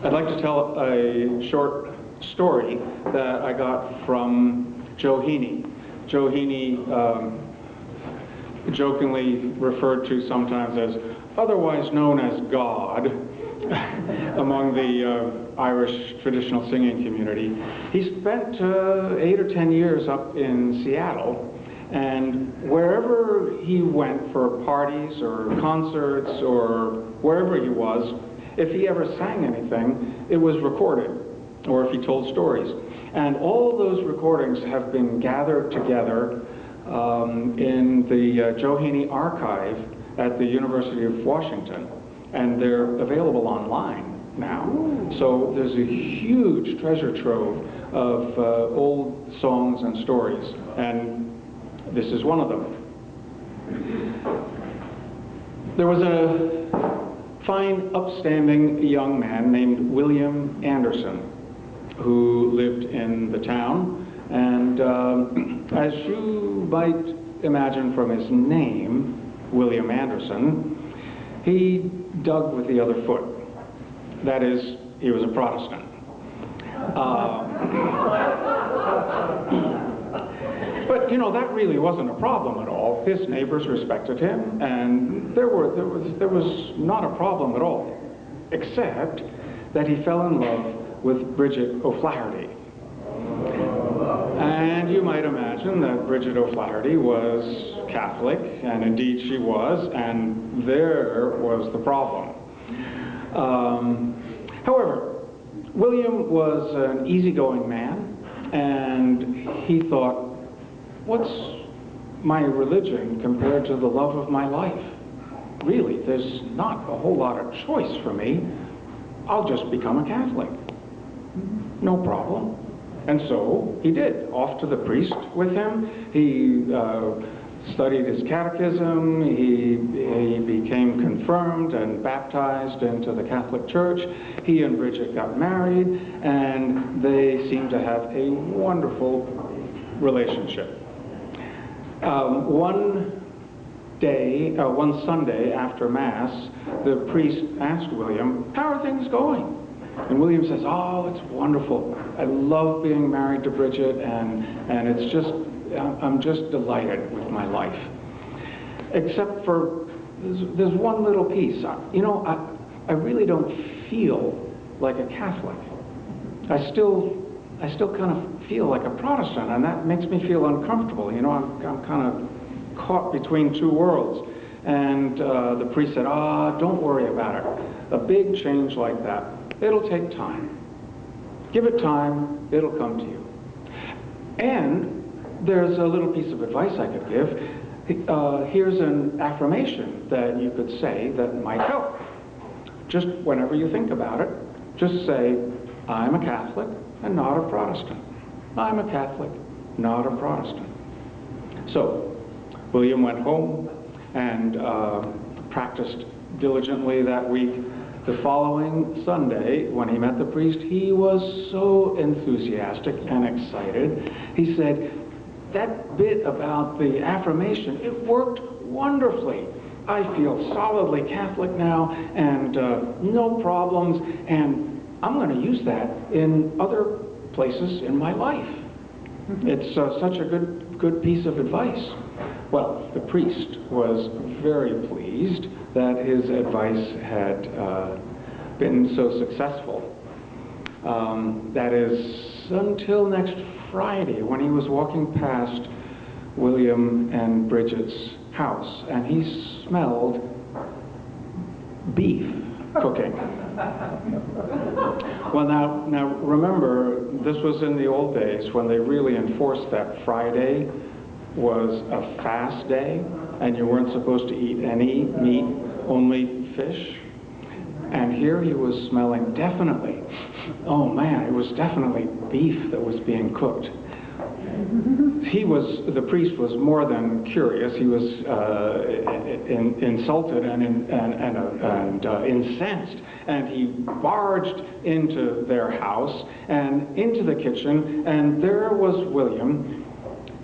I'd like to tell a short story that I got from Joe Heaney. Joe Heaney, jokingly referred to sometimes as otherwise known as God among the Irish traditional singing community. He spent 8 or 10 years up in Seattle, and wherever he went for parties or concerts or wherever he was, if he ever sang anything, it was recorded, or if he told stories. And all those recordings have been gathered together in the Joe Heaney archive at the University of Washington, and they're available online now. So there's a huge treasure trove of old songs and stories, and this is one of them. There was a fine, upstanding young man named William Anderson who lived in the town, and as you might imagine from his name, William Anderson, he dug with the other foot. That is, he was a Protestant. But you know, that really wasn't a problem at all. His neighbors respected him, and there was not a problem at all, except that he fell in love with Bridget O'Flaherty. And you might imagine that Bridget O'Flaherty was Catholic, and indeed she was, and there was the problem. However, William was an easygoing man, and he thought, what's my religion compared to the love of my life? Really, there's not a whole lot of choice for me. I'll just become a Catholic. No problem. And so he did. Off to the priest with him. He studied his catechism. He became confirmed and baptized into the Catholic Church. He and Bridget got married, and they seemed to have a wonderful relationship. One Sunday after Mass, the priest asked William, "How are things going?" And William says, "Oh, it's wonderful. I love being married to Bridget, and it's just, I'm just delighted with my life. Except for, there's one little piece. You know, I really don't feel like a Catholic. I still kind of feel like a Protestant, and that makes me feel uncomfortable. You know, I'm kind of caught between two worlds." And the priest said, "Don't worry about it. A big change like that, it'll take time. Give it time, it'll come to you." And there's a little piece of advice I could give. Here's an affirmation that you could say that might help. Just whenever you think about it, just say, "I'm a Catholic and not a Protestant. I'm a Catholic, not a Protestant." So William went home and practiced diligently that week. The following Sunday, when he met the priest, he was so enthusiastic and excited. He said, "That bit about the affirmation, it worked wonderfully. I feel solidly Catholic now, and no problems, and I'm going to use that in other places in my life. It's such a good piece of advice." Well, the priest was very pleased that his advice had been so successful. That is, until next Friday, when he was walking past William and Bridget's house, and he smelled beef cooking. Well, now remember, this was in the old days when they really enforced that Friday was a fast day, and you weren't supposed to eat any meat, only fish. And here he was smelling definitely, oh man, it was definitely beef that was being cooked. The priest was more than curious. He was insulted and incensed, and he barged into their house and into the kitchen, and there was William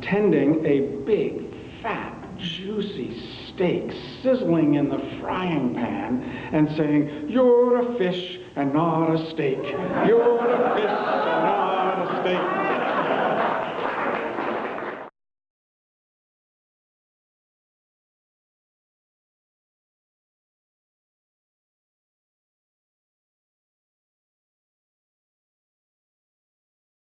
tending a big, fat juicy steak sizzling in the frying pan and saying, "You're a fish and not a steak. You're a fish and not a steak."